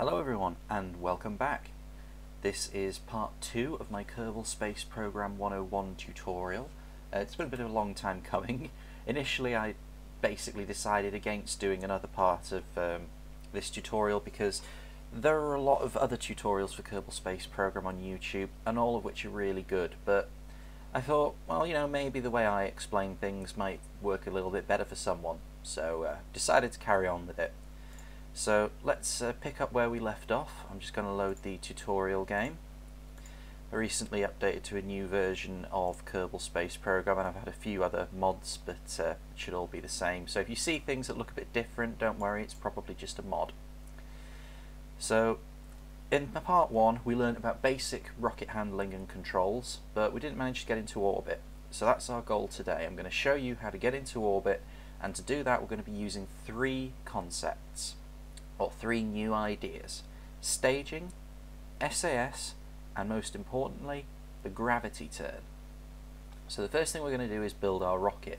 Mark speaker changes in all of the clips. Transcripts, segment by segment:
Speaker 1: Hello everyone and welcome back. This is part 2 of my Kerbal Space Program 101 tutorial. It's been a bit of a long time coming. Initially I basically decided against doing another part of this tutorial because there are a lot of other tutorials for Kerbal Space Program on YouTube and all of which are really good, but I thought, well, maybe the way I explain things might work a little bit better for someone, so decided to carry on with it. So let's pick up where we left off. I'm just going to load the tutorial game. I recently updated to a new version of Kerbal Space Program and I've had a few other mods, but it should all be the same. So if you see things that look a bit different, don't worry, it's probably just a mod. So in part 1 we learned about basic rocket handling and controls, but we didn't manage to get into orbit. So that's our goal today. I'm going to show you how to get into orbit, and to do that we're going to be using 3 concepts. Or 3 new ideas: staging, SAS, and most importantly, the gravity turn. So the first thing we're going to do is build our rocket.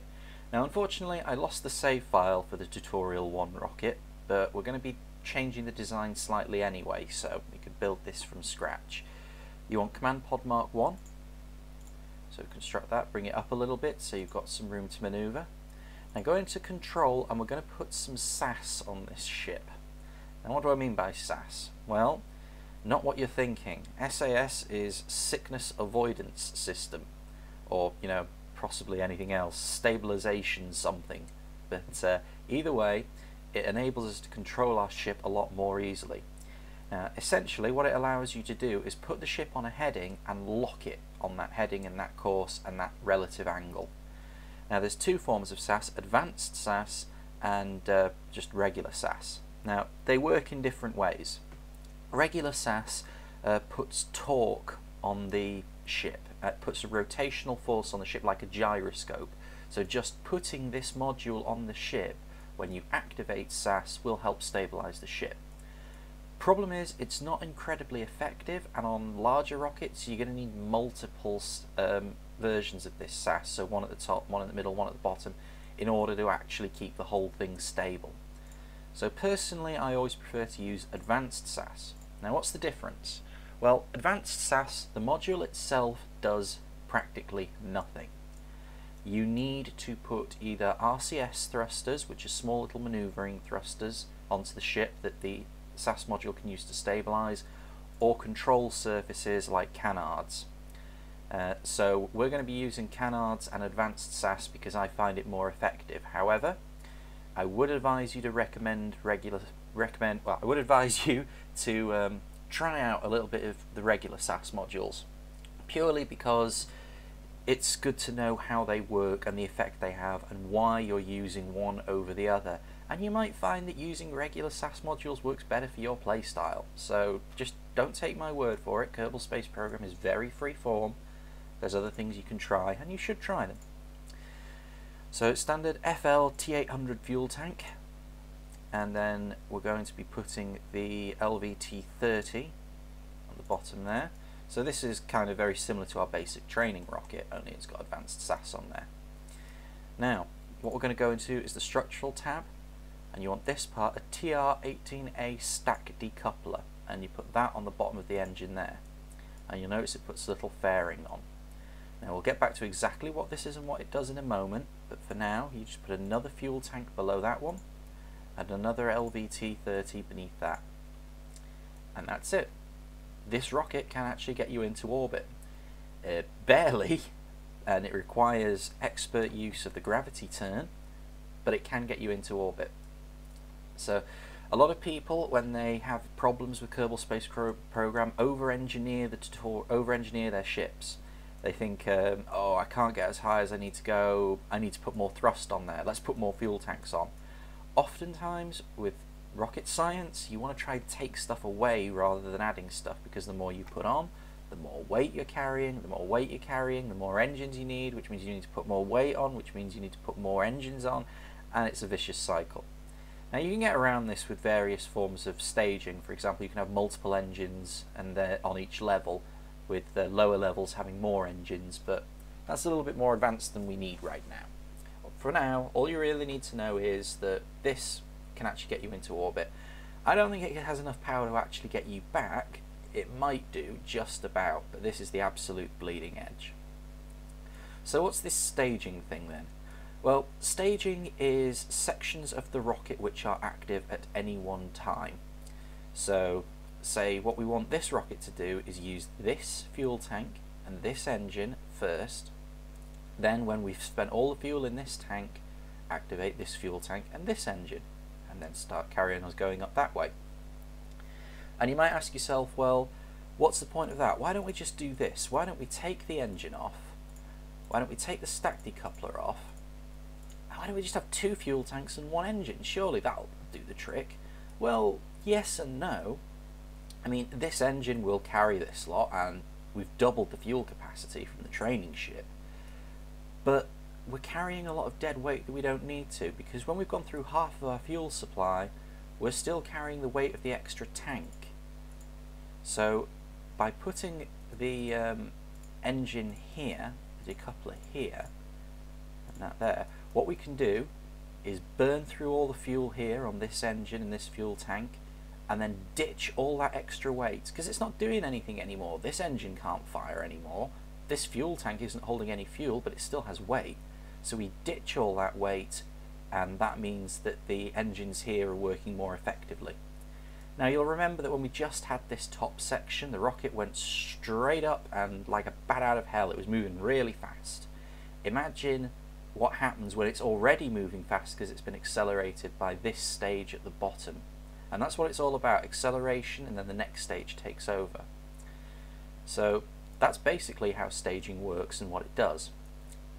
Speaker 1: Now unfortunately I lost the save file for the tutorial 1 rocket, but we're going to be changing the design slightly anyway, so we could build this from scratch. You want command pod mark 1, so construct that, bring it up a little bit so you've got some room to maneuver. Now go into control and we're going to put some SAS on this ship. Now what do I mean by SAS? Well, not what you're thinking. SAS is sickness avoidance system, or possibly anything else, stabilization something. But either way, it enables us to control our ship a lot more easily. Essentially what it allows you to do is put the ship on a heading and lock it on that heading and that course and that relative angle. Now there's 2 forms of SAS: advanced SAS and just regular SAS. Now they work in different ways. Regular SAS puts torque on the ship. It puts a rotational force on the ship like a gyroscope. So just putting this module on the ship when you activate SAS will help stabilize the ship. Problem is, it's not incredibly effective, and on larger rockets you're going to need multiple versions of this SAS, so one at the top, one in the middle, one at the bottom, in order to actually keep the whole thing stable. So personally I always prefer to use advanced SAS. Now what's the difference? Well, advanced SAS, the module itself does practically nothing. You need to put either RCS thrusters, which are small little maneuvering thrusters, onto the ship that the SAS module can use to stabilize, or control surfaces like canards. So we're going to be using canards and advanced SAS because I find it more effective. However, I would advise you to try out a little bit of the regular SAS modules, purely because it's good to know how they work and the effect they have and why you're using one over the other. And you might find that using regular SAS modules works better for your playstyle. So just don't take my word for it. Kerbal Space Program is very freeform. There's other things you can try, and you should try them. So standard FL T800 fuel tank, and then we're going to be putting the LVT-30 on the bottom there. So this is kind of very similar to our basic training rocket, only it's got advanced SAS on there. Now what we're going to go into is the structural tab, and you want this part, a TR18A stack decoupler, and you put that on the bottom of the engine there, and you'll notice it puts a little fairing on. Now we'll get back to exactly what this is and what it does in a moment, but for now you just put another fuel tank below that one and another LVT-30 beneath that, and that's it. This rocket can actually get you into orbit. Barely, and it requires expert use of the gravity turn, but it can get you into orbit. So a lot of people, when they have problems with Kerbal Space Program, over-engineer their ships. They think, oh, I can't get as high as I need to go, I need to put more thrust on there, let's put more fuel tanks on. Oftentimes with rocket science you want to try to take stuff away rather than adding stuff, because the more you put on, the more weight you're carrying, the more engines you need, which means you need to put more weight on, which means you need to put more engines on, and it's a vicious cycle. Now you can get around this with various forms of staging. For example, you can have multiple engines and they're on each level, with the lower levels having more engines, but that's a little bit more advanced than we need right now. For now, all you really need to know is that this can actually get you into orbit. I don't think it has enough power to actually get you back. It might do, just about, but this is the absolute bleeding edge. So what's this staging thing then? Well, staging is sections of the rocket which are active at any one time. So, say what we want this rocket to do is use this fuel tank and this engine first. Then when we've spent all the fuel in this tank, activate this fuel tank and this engine, and then start carrying us going up that way. And you might ask yourself, well, what's the point of that? Why don't we just do this? Why don't we take the engine off? Why don't we take the stack decoupler off? And why don't we just have 2 fuel tanks and 1 engine? Surely that'll do the trick. Well, yes and no. I mean, this engine will carry this lot, and we've doubled the fuel capacity from the training ship. But we're carrying a lot of dead weight that we don't need to, because when we've gone through half of our fuel supply, we're still carrying the weight of the extra tank. So by putting the engine here, the decoupler here, and that there, what we can do is burn through all the fuel here on this engine and this fuel tank, and then ditch all that extra weight, because it's not doing anything anymore. This engine can't fire anymore. This fuel tank isn't holding any fuel, but it still has weight. So we ditch all that weight, and that means that the engines here are working more effectively. Now you'll remember that when we just had this top section, the rocket went straight up and like a bat out of hell. It was moving really fast. Imagine what happens when it's already moving fast because it's been accelerated by this stage at the bottom. And that's what it's all about, acceleration, and then the next stage takes over. So that's basically how staging works and what it does.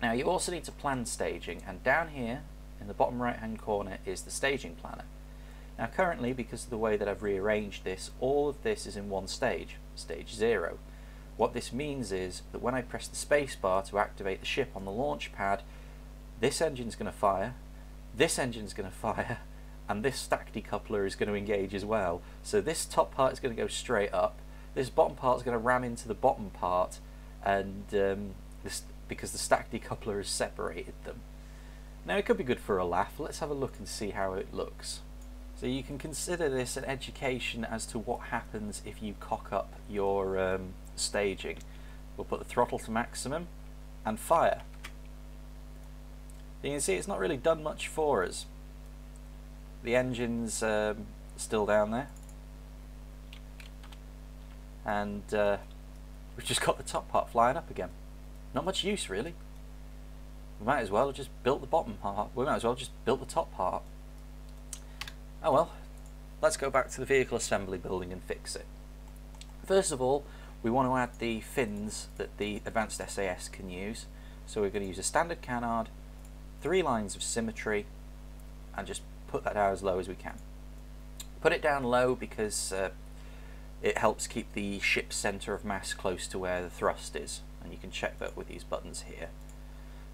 Speaker 1: Now you also need to plan staging, and down here in the bottom right hand corner is the staging planner. Now currently, because of the way that I've rearranged this, all of this is in one stage, stage 0. What this means is that when I press the space bar to activate the ship on the launch pad, this engine's going to fire, this engine's going to fire, and this stack decoupler is going to engage as well. So this top part is going to go straight up, this bottom part is going to ram into the bottom part, and because the stack decoupler has separated them. Now it could be good for a laugh. Let's have a look and see how it looks. So you can consider this an education as to what happens if you cock up your staging. We'll put the throttle to maximum and fire. You can see it's not really done much for us. The engine's still down there, and we've just got the top part flying up again. Not much use really. We might as well have just built the bottom part. We might as well have just built the top part. Oh well, let's go back to the vehicle assembly building and fix it. First of all, we want to add the fins that the advanced SAS can use. So we're going to use a standard canard, 3 lines of symmetry, and just put that down as low as we can. Put it down low because it helps keep the ship's centre of mass close to where the thrust is, and you can check that with these buttons here.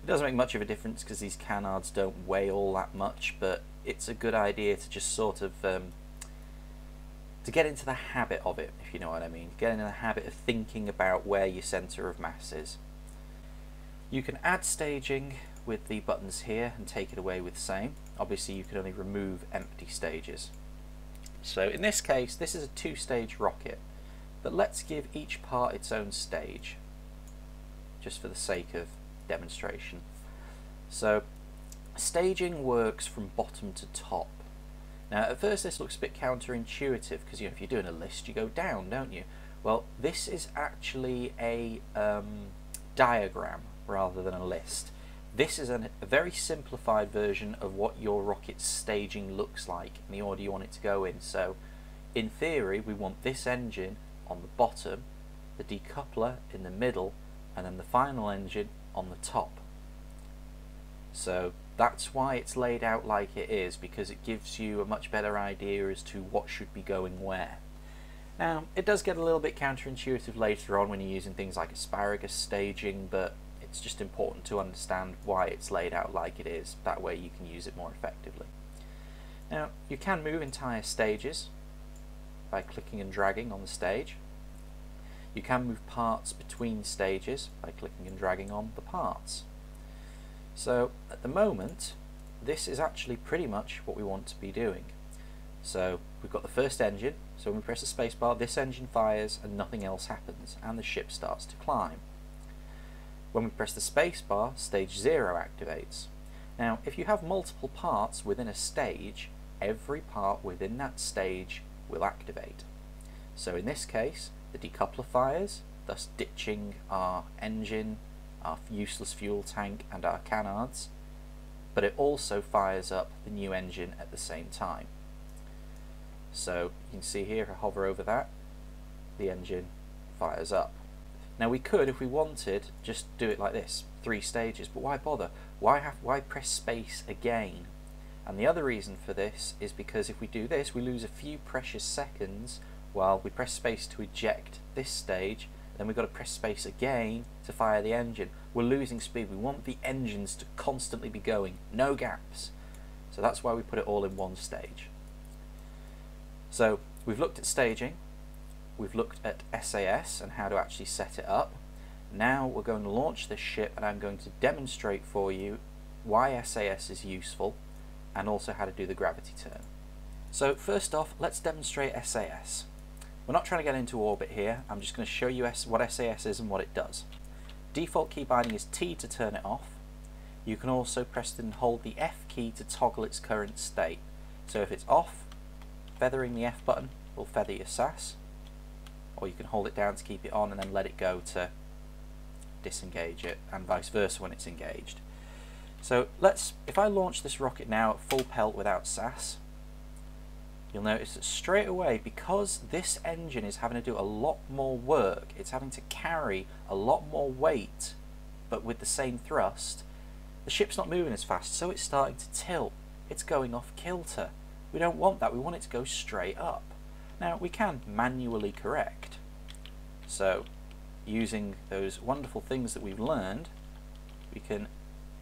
Speaker 1: It doesn't make much of a difference because these canards don't weigh all that much, but it's a good idea to just sort of to get into the habit of it, if you know what I mean. Get into the habit of thinking about where your centre of mass is. You can add staging with the buttons here and take it away with same. Obviously you can only remove empty stages. So in this case, this is a 2-stage rocket, but let's give each part its own stage, just for the sake of demonstration. So staging works from bottom to top. Now at first this looks a bit counterintuitive because if you're doing a list you go down, don't you? Well, this is actually a diagram rather than a list. This is a very simplified version of what your rocket's staging looks like in the order you want it to go in. So in theory we want this engine on the bottom, the decoupler in the middle, and then the final engine on the top. So that's why it's laid out like it is, because it gives you a much better idea as to what should be going where. Now it does get a little bit counterintuitive later on when you're using things like asparagus staging, but it's just important to understand why it's laid out like it is. That way you can use it more effectively. Now you can move entire stages by clicking and dragging on the stage. You can move parts between stages by clicking and dragging on the parts. So at the moment this is actually pretty much what we want to be doing. So we've got the first engine, so when we press the spacebar, this engine fires and nothing else happens, and the ship starts to climb. When we press the spacebar, stage 0 activates. Now, if you have multiple parts within a stage, every part within that stage will activate. So in this case, the decoupler fires, thus ditching our engine, our useless fuel tank, and our canards, but it also fires up the new engine at the same time. So you can see here, if I hover over that, the engine fires up. Now we could, if we wanted, just do it like this, 3 stages, but why bother? Why press space again? And the other reason for this is because if we do this, we lose a few precious seconds while we press space to eject this stage, then we've got to press space again to fire the engine. We're losing speed. We want the engines to constantly be going, no gaps. So that's why we put it all in one stage. So we've looked at staging, we've looked at SAS and how to actually set it up. Now we're going to launch this ship, and I'm going to demonstrate for you why SAS is useful and also how to do the gravity turn. So first off, let's demonstrate SAS. We're not trying to get into orbit here, I'm just going to show you what SAS is and what it does. Default key binding is T to turn it off. You can also press and hold the F key to toggle its current state. So if it's off, feathering the F button will feather your SAS, or you can hold it down to keep it on and then let it go to disengage it, and vice versa when it's engaged. So if I launch this rocket now at full pelt without SAS, you'll notice that straight away, because this engine is having to do a lot more work, it's having to carry a lot more weight, but with the same thrust, the ship's not moving as fast, so it's starting to tilt. It's going off kilter. We don't want that, we want it to go straight up. Now, we can manually correct. So, using those wonderful things that we've learned, we can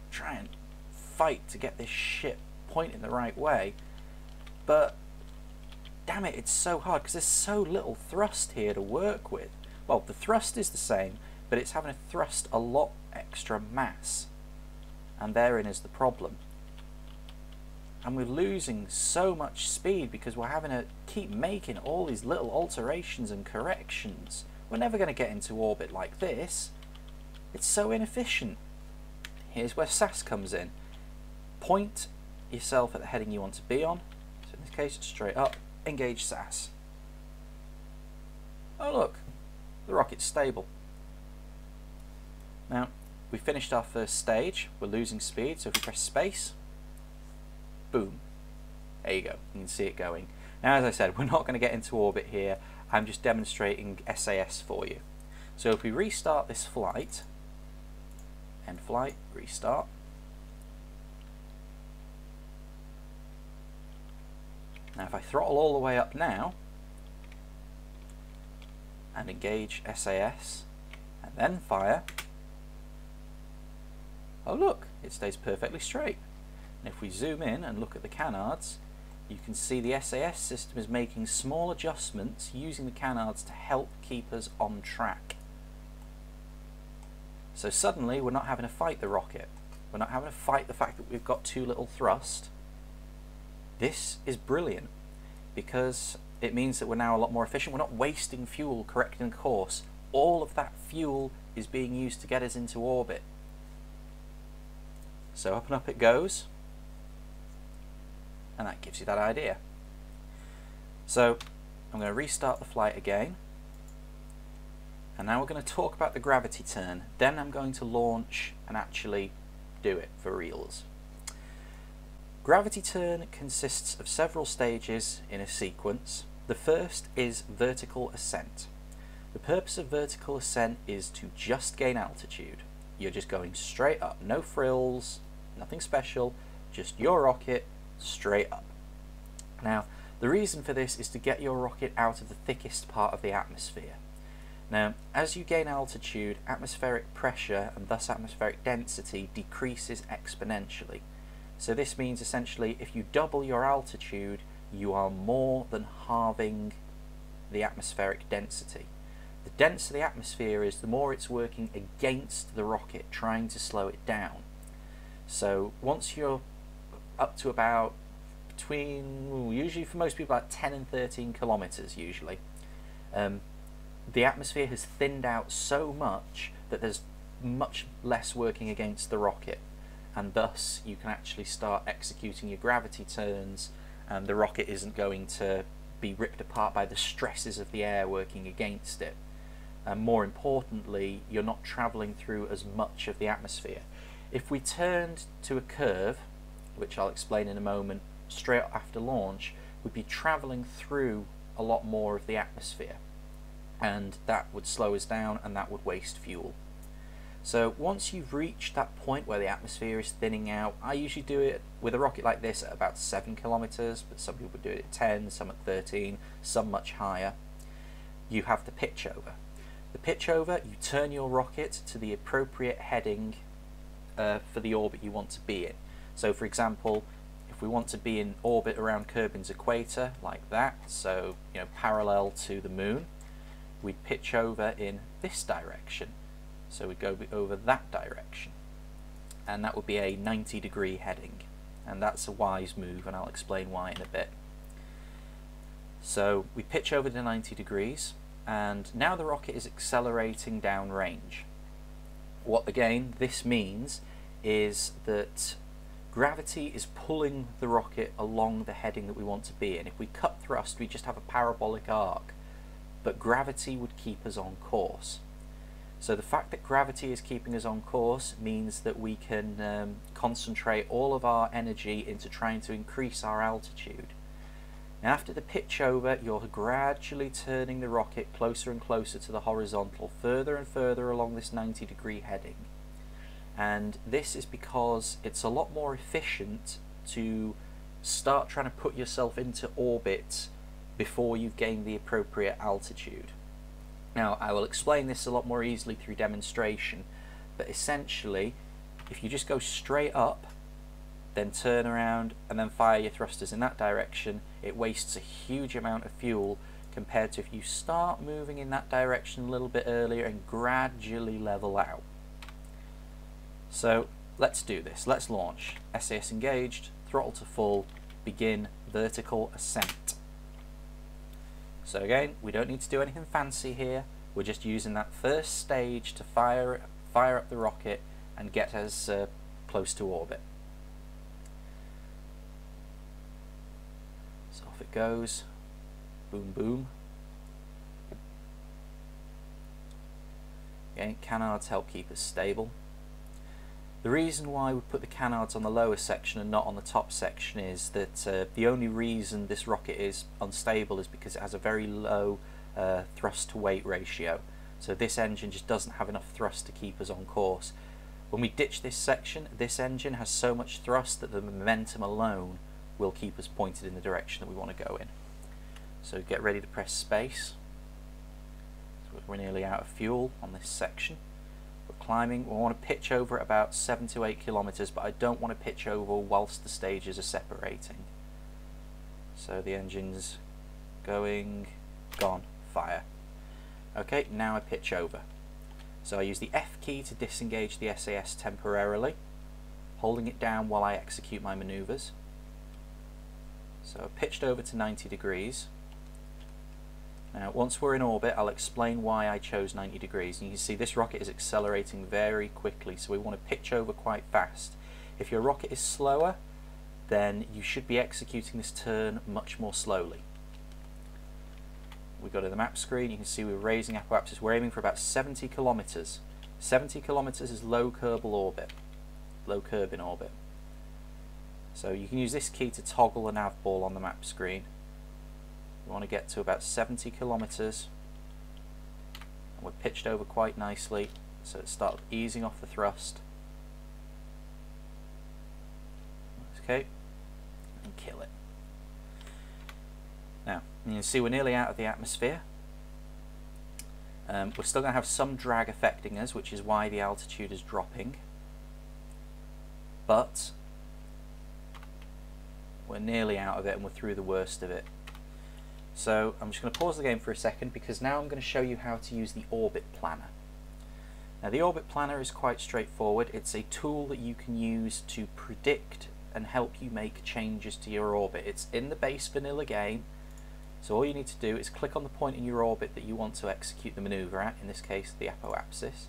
Speaker 1: try and fight to get this ship pointing the right way, but damn it, it's so hard because there's so little thrust here to work with. Well, the thrust is the same, but it's having to thrust a lot extra mass, and therein is the problem. And we're losing so much speed because we're having to keep making all these little alterations and corrections. We're never going to get into orbit like this. It's so inefficient. Here's where SAS comes in. Point yourself at the heading you want to be on. So in this case, straight up, engage SAS. Oh look, the rocket's stable. Now, we finished our first stage. We're losing speed, so if we press space, boom, there you go, you can see it going. Now, as I said, we're not going to get into orbit here, I'm just demonstrating SAS for you. So if we restart this flight, end flight, restart, now if I throttle all the way up now, and engage SAS, and then fire, oh look, it stays perfectly straight. And if we zoom in and look at the canards, you can see the SAS system is making small adjustments using the canards to help keep us on track. So suddenly we're not having to fight the rocket. We're not having to fight the fact that we've got too little thrust. This is brilliant because it means that we're now a lot more efficient. We're not wasting fuel correcting course. All of that fuel is being used to get us into orbit. So up and up it goes. And that gives you that idea. So I'm going to restart the flight again, and now we're going to talk about the gravity turn, then I'm going to launch and actually do it for reals. Gravity turn consists of several stages in a sequence. The first is vertical ascent. The purpose of vertical ascent is to just gain altitude. You're just going straight up, no frills, nothing special, just your rocket straight up. Now, the reason for this is to get your rocket out of the thickest part of the atmosphere. Now, as you gain altitude, atmospheric pressure and thus atmospheric density decreases exponentially. So this means essentially if you double your altitude, you are more than halving the atmospheric density. The denser the atmosphere is, the more it's working against the rocket, trying to slow it down. So once you're up to about between, usually for most people, about 10 and 13 kilometers usually. The atmosphere has thinned out so much that there's much less working against the rocket, and thus you can actually start executing your gravity turns, and the rocket isn't going to be ripped apart by the stresses of the air working against it. And more importantly, you're not traveling through as much of the atmosphere. If we turned to a curve, which I'll explain in a moment, straight after launch, we'd be traveling through a lot more of the atmosphere, and that would slow us down and that would waste fuel. So once you've reached that point where the atmosphere is thinning out, I usually do it with a rocket like this at about 7 kilometers, but some people do it at 10, some at 13, some much higher. You have the pitch over. The pitch over, you turn your rocket to the appropriate heading for the orbit you want to be in. So for example, if we want to be in orbit around Kerbin's equator, like that, so parallel to the moon, we'd pitch over in this direction. So we'd go over that direction, and that would be a 90-degree heading, and that's a wise move, and I'll explain why in a bit. So we pitch over to 90 degrees, and now the rocket is accelerating downrange. What again this means is that gravity is pulling the rocket along the heading that we want to be in. If we cut thrust, we just have a parabolic arc, but gravity would keep us on course. So the fact that gravity is keeping us on course means that we can concentrate all of our energy into trying to increase our altitude. Now after the pitch over, you're gradually turning the rocket closer and closer to the horizontal, further and further along this 90-degree heading. And this is because it's a lot more efficient to start trying to put yourself into orbit before you've gained the appropriate altitude. Now, I will explain this a lot more easily through demonstration, but essentially, if you just go straight up, then turn around and then fire your thrusters in that direction, it wastes a huge amount of fuel compared to if you start moving in that direction a little bit earlier and gradually level out. So, let's do this. Let's launch. SAS engaged, throttle to full, begin vertical ascent. So again, we don't need to do anything fancy here. We're just using that first stage to fire up the rocket and get us close to orbit. So off it goes. Boom, boom. Again, canards help keep us stable. The reason why we put the canards on the lower section and not on the top section is that the only reason this rocket is unstable is because it has a very low thrust to weight ratio. So this engine just doesn't have enough thrust to keep us on course. When we ditch this section, this engine has so much thrust that the momentum alone will keep us pointed in the direction that we want to go in. So get ready to press space. So we're nearly out of fuel on this section. Climbing, we want to pitch over at about 7 to 8 kilometers, but I don't want to pitch over whilst the stages are separating. So the engine's going, gone, fire. Okay, now I pitch over. So I use the F key to disengage the SAS temporarily, holding it down while I execute my maneuvers. So I pitched over to 90 degrees. Now, once we're in orbit, I'll explain why I chose 90 degrees. And you can see this rocket is accelerating very quickly, so we want to pitch over quite fast. If your rocket is slower, then you should be executing this turn much more slowly. We go to the map screen, you can see we're raising apoapsis. We're aiming for about 70 kilometers. 70 kilometers is low Kerbal orbit, low Kerbin orbit. So you can use this key to toggle the nav ball on the map screen. We want to get to about 70 kilometers, and we're pitched over quite nicely, so it started easing off the thrust. Okay, and kill it. Now, you can see we're nearly out of the atmosphere. We're still going to have some drag affecting us, which is why the altitude is dropping, but we're nearly out of it and we're through the worst of it. So I'm just going to pause the game for a second, because now I'm going to show you how to use the orbit planner. Now the orbit planner is quite straightforward. It's a tool that you can use to predict and help you make changes to your orbit. It's in the base vanilla game, so all you need to do is click on the point in your orbit that you want to execute the maneuver at, in this case the apoapsis,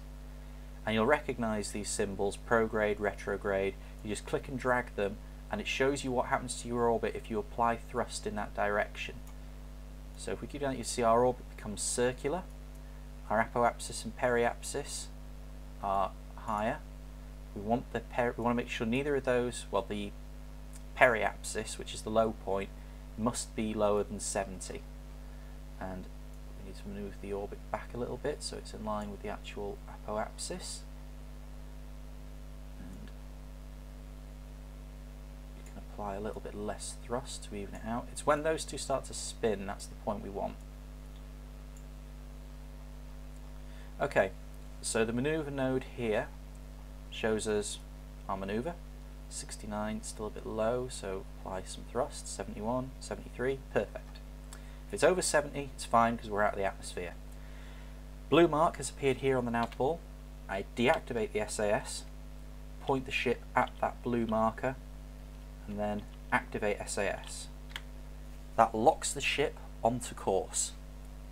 Speaker 1: and you'll recognise these symbols, prograde, retrograde. You just click and drag them and it shows you what happens to your orbit if you apply thrust in that direction. So if we keep doing that, you see our orbit becomes circular, our apoapsis and periapsis are higher. We want to make sure neither of those, well, the periapsis, which is the low point, must be lower than 70. And we need to move the orbit back a little bit so it's in line with the actual apoapsis. And you can apply a little bit less thrust to even it out. It's when those two start to spin that's the point we want. Okay, so the maneuver node here shows us our maneuver. 69, still a bit low, so apply some thrust. 71, 73, perfect. If it's over 70, it's fine because we're out of the atmosphere. Blue mark has appeared here on the nav ball. I deactivate the SAS, point the ship at that blue marker, and then activate SAS. That locks the ship onto course.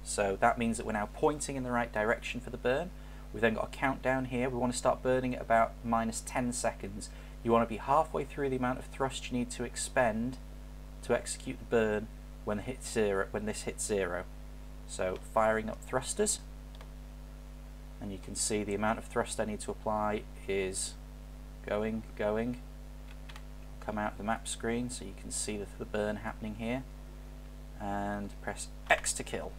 Speaker 1: So that means that we're now pointing in the right direction for the burn. We've then got a countdown here. We want to start burning at about minus 10 seconds. You want to be halfway through the amount of thrust you need to expend to execute the burn when this hits zero. So firing up thrusters, and you can see the amount of thrust I need to apply is going. Come out of the map screen so you can see the burn happening here, and press X to kill.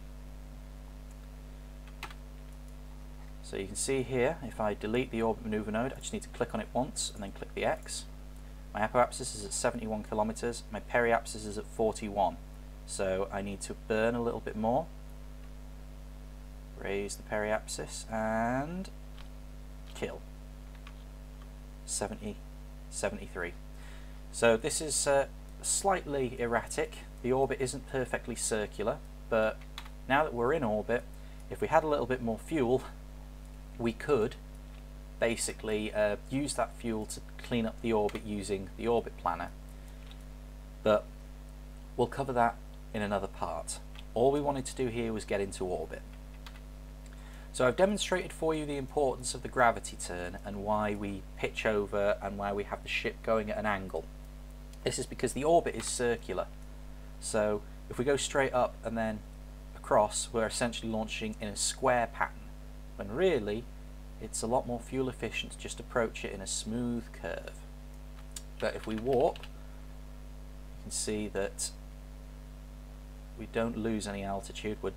Speaker 1: So you can see here, if I delete the orbit maneuver node, I just need to click on it once and then click the X. My apoapsis is at 71 kilometers, my periapsis is at 41. So I need to burn a little bit more. Raise the periapsis and kill. 70, 73. So this is slightly erratic. The orbit isn't perfectly circular, but now that we're in orbit, if we had a little bit more fuel, we could basically use that fuel to clean up the orbit using the orbit planner, but we'll cover that in another part. All we wanted to do here was get into orbit. So I've demonstrated for you the importance of the gravity turn and why we pitch over and why we have the ship going at an angle. This is because the orbit is circular, so if we go straight up and then across, we're essentially launching in a square pattern, when really it's a lot more fuel efficient to just approach it in a smooth curve. But if we warp, you can see that we don't lose any altitude. We're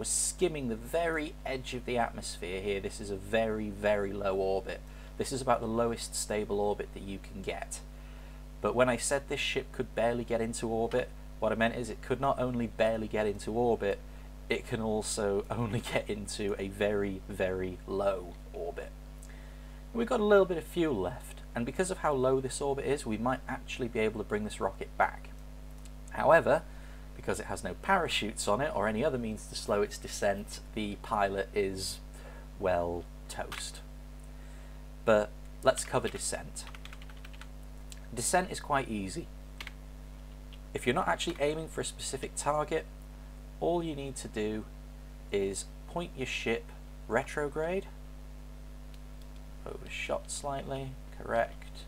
Speaker 1: skimming the very edge of the atmosphere here. This is a very, very low orbit. This is about the lowest stable orbit that you can get. But when I said this ship could barely get into orbit, what I meant is it could not only barely get into orbit, it can also only get into a very, very low orbit. We've got a little bit of fuel left, and because of how low this orbit is, we might actually be able to bring this rocket back. However, because it has no parachutes on it or any other means to slow its descent, the pilot is, well, toast. But let's cover descent. Descent is quite easy. If you're not actually aiming for a specific target, all you need to do is point your ship retrograde, overshot slightly, correct,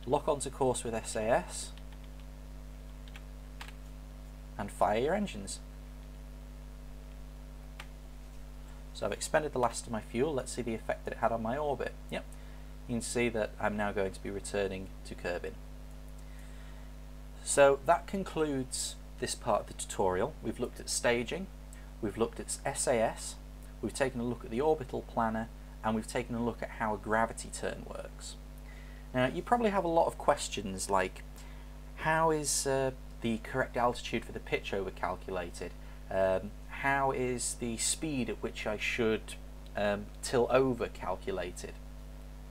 Speaker 1: lock onto course with SAS, and fire your engines. So I've expended the last of my fuel. Let's see the effect that it had on my orbit. Yep, you can see that I'm now going to be returning to Kerbal. So that concludes this part of the tutorial. We've looked at staging, we've looked at SAS, we've taken a look at the orbital planner, and we've taken a look at how a gravity turn works. Now you probably have a lot of questions like, how is the correct altitude for the pitch over calculated? How is the speed at which I should tilt over calculated?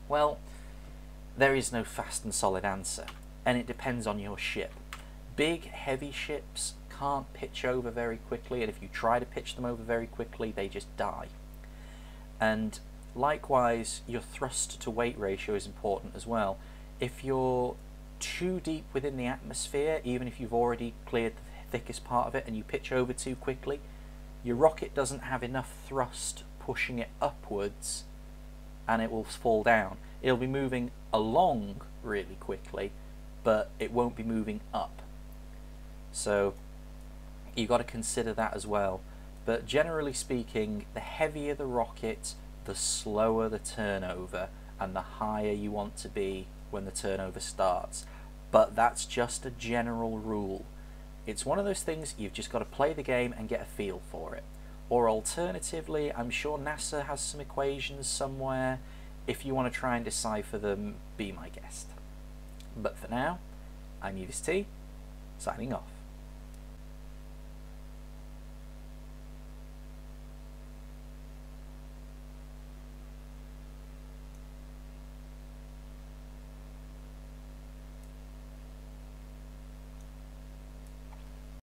Speaker 1: Well, there is no fast and solid answer, and it depends on your ship. Big, heavy ships can't pitch over very quickly, and if you try to pitch them over very quickly, they just die. And likewise, your thrust to weight ratio is important as well. If you're too deep within the atmosphere, even if you've already cleared the thickest part of it and you pitch over too quickly, your rocket doesn't have enough thrust pushing it upwards and it will fall down. It'll be moving along really quickly, but it won't be moving up. So you've got to consider that as well. But generally speaking, the heavier the rocket, the slower the turnover, and the higher you want to be when the turnover starts. But that's just a general rule. It's one of those things you've just got to play the game and get a feel for it. Or alternatively, I'm sure NASA has some equations somewhere. If you want to try and decipher them, be my guest. But for now, I'm UVST, signing off.